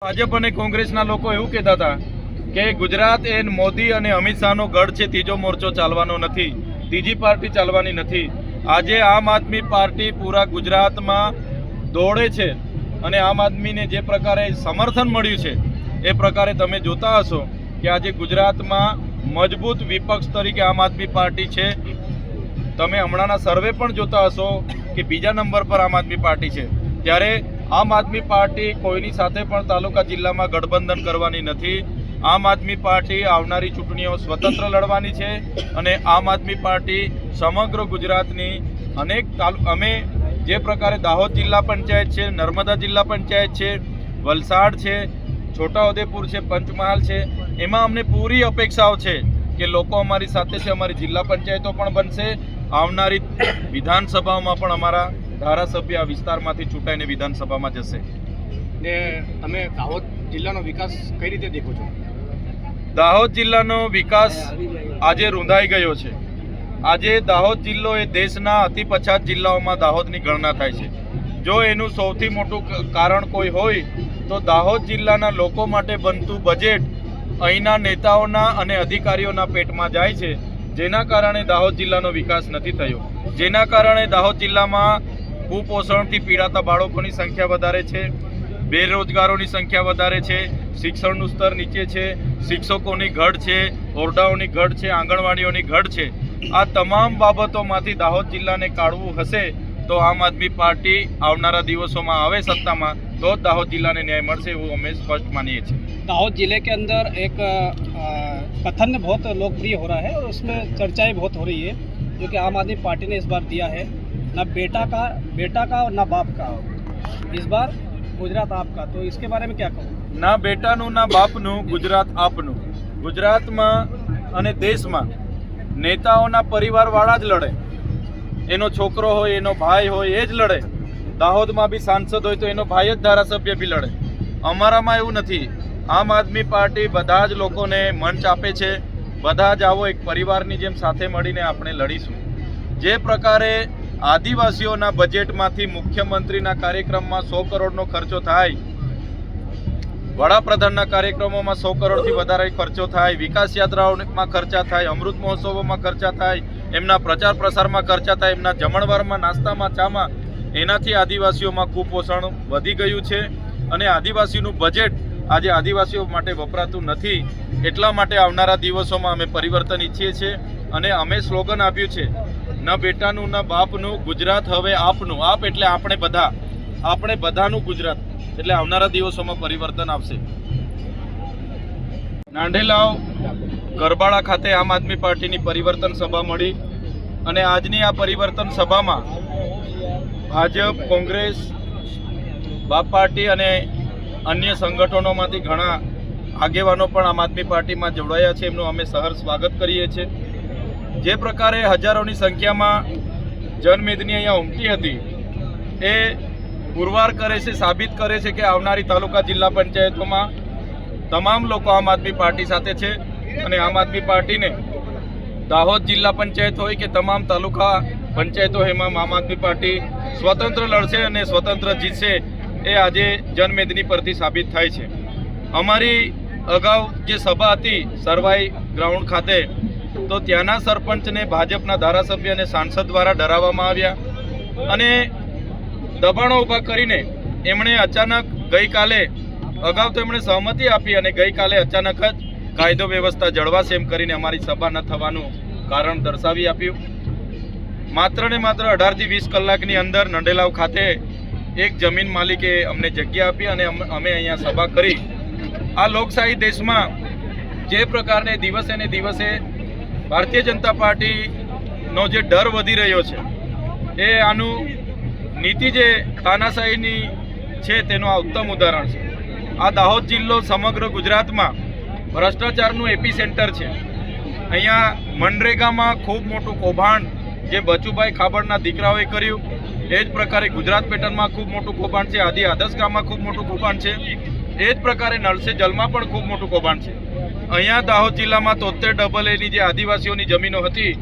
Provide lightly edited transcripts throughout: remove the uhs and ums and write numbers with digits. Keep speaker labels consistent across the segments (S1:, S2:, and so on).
S1: ભાજપ અને કોંગ્રેસના લોકો એવું કહેતા હતા કે ગુજરાત એ મોદી અને અમિત શાહનો ગઢ છે, ત્રીજો મોરચો ચાલવાનો નથી, ત્રીજી પાર્ટી ચાલવાની નથી। આજે આમ આદમી પાર્ટી પૂરા ગુજરાતમાં દોડે છે અને આમ આદમીને જે પ્રકારે સમર્થન મળ્યું છે એ પ્રકારે તમે જોતા હશો કે આજે ગુજરાતમાં મજબૂત વિપક્ષ તરીકે આમ આદમી પાર્ટી છે। તમે હમણાંના સર્વે પણ જોતા હશો કે બીજા નંબર પર આમ આદમી પાર્ટી છે, ત્યારે આમ આદમી પાર્ટી કોઈની સાથે પણ તાલુકા જિલ્લામાં ગઠબંધન કરવાની નથી। આમ આદમી પાર્ટી આવનારી ચૂંટણીઓ સ્વતંત્ર લડવાની છે અને આમ આદમી પાર્ટી સમગ્ર ગુજરાતની અનેક અમે જે પ્રકારે દાહોદ જિલ્લા પંચાયત છે, નર્મદા જિલ્લા પંચાયત છે, વલસાડ છે, છોટાઉદેપુર છે, પંચમહાલ છે, એમાં અમને પૂરી અપેક્ષાઓ છે કે લોકો અમારી સાથે છે। અમારી જિલ્લા પંચાયતો પણ બનશે, આવનારી વિધાનસભામાં પણ અમારા ધારાસભ્ય આ વિસ્તારમાંથી ચૂંટાઈને વિધાનસભામાં જશે।
S2: ને તમે દાહોદ જિલ્લાનો વિકાસ કઈ રીતે દેખો છો?
S1: દાહોદ જિલ્લાનો વિકાસ આજે રૂંધાઈ ગયો છે। આજે દાહોદ જિલ્લો એ દેશના અતિ પછાત જિલ્લાઓમાં દાહોદની ગણના થાય છે। જો એનું સૌથી મોટું કારણ કોઈ હોય તો દાહોદ જિલ્લાના લોકો માટે બનતું બજેટ અહીંના નેતાઓના અને અધિકારીઓના પેટમાં જાય છે, જેના કારણે દાહોદ જિલ્લાનો વિકાસ નથી થયો, જેના કારણે દાહોદ જિલ્લામાં કુપોષણથી પીડાતા બાળકોની સંખ્યા વધારે છે, બેરોજગારોની સંખ્યા વધારે છે, શિક્ષણનું સ્તર નીચે છે, શિક્ષકોની ઘટ છે, ઓરડાઓની ઘટ છે, આંગણવાડીઓની ઘટ છે। આ તમામ બાબતોમાંથી દાહોદ જિલ્લાને કાઢવું હશે તો આમ આદમી પાર્ટી આવનારા દિવસોમાં આવે સત્તામાં तो दाहोद जिला ने न्याय મળશે એવું અમે સ્પષ્ટ માનીએ છીએ।
S2: दाहोद जिले के अंदर एक कथन बहुत लोकप्रिय हो रहा है और उसमें चर्चाएं बहुत हो रही है, जो कि आम आदमी पार्टी ने इस बार दिया है, ना बेटा का और ना बाप का, इस बार गुजरात आपका। तो इसके बारे में क्या कहो?
S1: ना बेटाનું ના બાપનું, ગુજરાત આપનું। ગુજરાતમાં અને દેશમાં નેતાઓના પરિવારવાળા જ લડે, એનો છોકરો હોય, એનો ભાઈ હોય એ જ લડે। દાહોદમાં બી સાંસદ હોય તો એનો ભાઈ જ ધારાસભ્ય બી લડે। અમારામાં એવું નથી। આમ આદમી પાર્ટી બધા જ લોકોને મંચ આપે છે, બધા જ આવો એક પરિવારની જેમ સાથે મળીને આપણે લડીશું। જે પ્રકારે આદિવાસીઓના બજેટમાંથી મુખ્યમંત્રીના કાર્યક્રમમાં 100 કરોડનો ખર્ચો થાય, વડાપ્રધાનના કાર્યક્રમોમાં 100 કરોડથી વધારે ખર્ચો થાય, વિકાસ યાત્રાઓમાં ખર્ચા થાય, અમૃત મહોત્સવોમાં ખર્ચા થાય, એમના પ્રચાર પ્રસારમાં ખર્ચા થાય, એમના જમણવારમાં, નાસ્તામાં, ચામાં, એનાથી આદિવાસીઓમાં કુપોષણ વધી ગયું છે અને આદિવાસીનું બજેટ આજે આદિવાસીઓ માટે વપરાતું નથી। એટલા માટે આવનારા દિવસોમાં અમે પરિવર્તન ઈચ્છીએ છીએ અને અમે સ્લોગન આપ્યું છે, ન બેટાનું ન બાપનું, ગુજરાત હવે આપનું। આપ એટલે આપણે બધાનું ગુજરાત, એટલે આવનારા દિવસોમાં પરિવર્તન આવશે। નાંઢેલાવ ગરબાડા ખાતે આમ આદમી પાર્ટીની પરિવર્તન સભા મળી અને આજની આ પરિવર્તન સભામાં ભાજપ, કોંગ્રેસ, બાપ પાર્ટી અને અન્ય સંગઠનોમાંથી ઘણા આગેવાનો પણ આમ આદમી પાર્ટીમાં જોડાયા છે, એમનું અમે સહર્ષ સ્વાગત કરીએ છીએ। જે પ્રકારે હજારોની સંખ્યામાં જનમેદની અહીંયા ઉમટી હતી એ પુરવાર કરે છે, સાબિત કરે છે કે આવનારી તાલુકા જિલ્લા પંચાયતોમાં તમામ લોકો આમ આદમી પાર્ટી સાથે છે અને આમ આદમી પાર્ટીને દાહોદ જિલ્લા પંચાયત હોય કે તમામ તાલુકા પંચાયતો એમાં આમ આદમી પાર્ટી સ્વતંત્ર લડશે અને સ્વતંત્ર જીતશે, એ આજે જનમેદની પરથી સાબિત થાય છે। અમારી અગાઉ જે સભા હતી સરવાઈ ગ્રાઉન્ડ ખાતે, તો ત્યાંના સરપંચને ભાજપના ધારાસભ્ય અને સાંસદ દ્વારા ડરાવવામાં આવ્યા અને દબાણો ઊભા કરીને એમણે અચાનક ગઈકાલે, અગાઉ તો એમણે સહમતિ આપી અને ગઈકાલે અચાનક જ કાયદો વ્યવસ્થા જળવાશે એમ કરીને અમારી સભા ન થવાનું કારણ દર્શાવી આપ્યું। માત્ર ને માત્ર 18 થી 20 કલાકની અંદર નંડેલાવ ખાતે એક જમીન માલિકે અમને જગ્યા આપી અને અમે અહીંયા સભા કરી। આ લોકશાહી દેશમાં જે પ્રકારને દિવસે ને દિવસે ભારતીય જનતા પાર્ટીનો જે ડર વધી રહ્યો છે, એ આનું નીતિ જે તાનાશાહીની છે તેનું આ ઉત્તમ ઉદાહરણ છે। આ દાહોદ જિલ્લો સમગ્ર ગુજરાતમાં ભ્રષ્ટાચારનું એપી સેન્ટર છે। અહીંયા મનરેગામાં ખૂબ મોટું કૌભાંડ જે બચુભાઈ ખાબડના દીકરાઓએ કર્યું, એ જ પ્રકારે ગુજરાત પેટર્નમાં ખૂબ મોટું કૌભાંડ છે, આદિ આદર્શ ગામમાં ખૂબ મોટું કૌભાંડ છે, એ જ પ્રકારે નળ સે જલમાં પણ ખૂબ મોટું કૌભાંડ છે। અહીંયા દાહોદ જિલ્લામાં 73 AA ની જે આદિવાસીઓની જમીનો હતી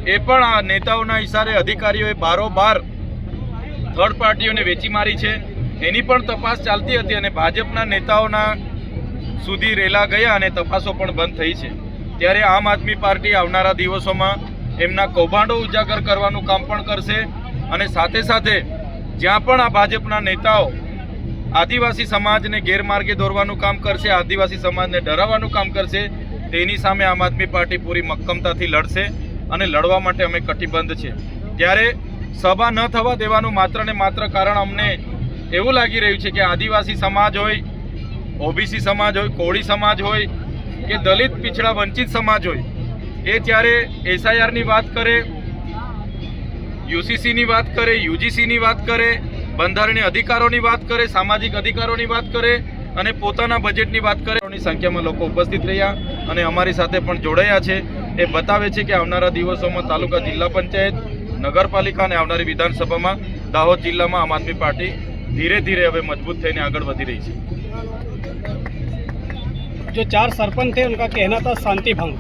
S1: એ પણ આ નેતાઓના ઇશારે અધિકારીઓએ બારોબાર થર્ડ પાર્ટીઓને વેચી મારી છે। એની પણ તપાસ ચાલતી હતી અને ભાજપના નેતાઓના સુધી રેલા ગયા અને તપાસો પણ બંધ થઈ છે. ત્યારે આમ આદમી પાર્ટી આવનારા દિવસોમાં એમના કૌભાંડો ઉજાગર કરવાનું કામ પણ કરશે અને સાથે સાથે જ્યાં પણ આ ભાજપના નેતાઓ આદિવાસી સમાજને ગેરમાર્ગે દોરવાનું કામ કરશે, આદિવાસી સમાજને ડરાવવાનું કામ કરશે, તેની સામે આમ આદમી પાર્ટી પૂરી મક્કમતાથી લડશે અને લડવા માટે અમે કટિબદ્ધ છે. ત્યારે સભા ન થવા દેવાનું માત્ર ને માત્ર કારણ અમને એવું લાગી રહ્યું છે કે આદિવાસી સમાજ હોય, ઓબીસી સમાજ હોય, કોળી સમાજ હોય કે દલિત પીછડા વંચિત સમાજ હોય, એ ત્યારે એસઆઈઆરની વાત કરે, યુસીસીની વાત કરે, યુજીસીની વાત કરે, બંધારણીય અધિકારોની વાત કરે, સામાજિક અધિકારોની વાત કરે અને પોતાના બજેટની વાત કરે. સંખ્યામાં લોકો ઉપસ્થિત રહ્યા અને અમારી સાથે પણ જોડાયા છે. એ બતાવે છે કે આવનારા દિવસોમાં તાલુકા, જિલ્લા પંચાયત, નગરપાલિકા અને આવનારી વિધાનસભામાં દાહોદ જિલ્લામાં આમ આદમી પાર્ટી ધીરે ધીરે હવે મજબૂત થઈને આગળ વધી રહી છે.
S2: जो 4 सरपंच थे उनका कहना था शांति भंग,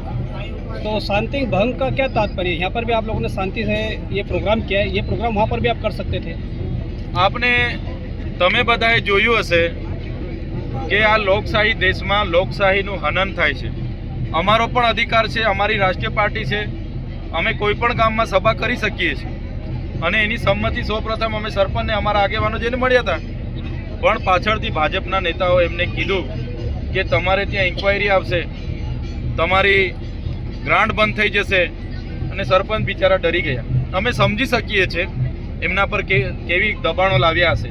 S2: तो शांति भंग का क्या तात्पर्य? यहाँ पर भी आप लोगों ने शांति से ये प्रोग्राम किया है, ये प्रोग्राम वहाँ पर भी आप कर सकते थे.
S1: આપને તમે બધાએ જોયું હશે કે આ લોકશાહી દેશમાં લોકશાહીનું હનન થાય છે. અમારો પણ અધિકાર છે, અમારી રાષ્ટ્રીય પાર્ટી છે, અમે કોઈ પણ ગામમાં સભા કરી શકીએ છીએ અને એની સંમતિ સૌપ્રથમ અમે સરપંચને અમારા આગેવાનો જઈને મળ્યા હતા, પણ પાછળથી ભાજપના નેતાઓ એમને કીધું કે તમારે ત્યાં ઇન્ક્વાયરી આવશે, તમારી ગ્રાન્ટ બંધ થઈ જશે અને સરપંચ બિચારા ડરી ગયા. અમે સમજી શકીએ છીએ એમના પર કેવી દબાણો લાવ્યા હશે,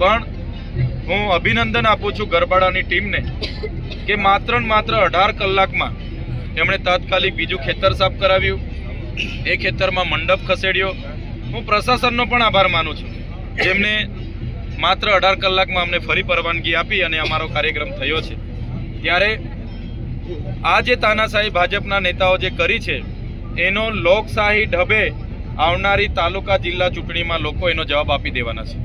S1: પણ હું અભિનંદન આપું છું ગરબાડાની ટીમને કે માત્ર ને માત્ર 18 કલાકમાં એમણે તાત્કાલિક બીજું ખેતર સાફ કરાવ્યું, એ ખેતરમાં મંડપ ખસેડ્યો. હું પ્રશાસનનો પણ આભાર માનું છું જેમને માત્ર 18 કલાકમાં અમને ફરી પરવાનગી આપી અને અમારો કાર્યક્રમ થયો છે. ત્યારે આ જે તાનાશાહી ભાજપના નેતાઓ જે કરી છે એનો લોકશાહી ઢબે આવનારી તાલુકા, જિલ્લા ચૂંટણીમાં લોકો એનો જવાબ આપી દેવાના છે.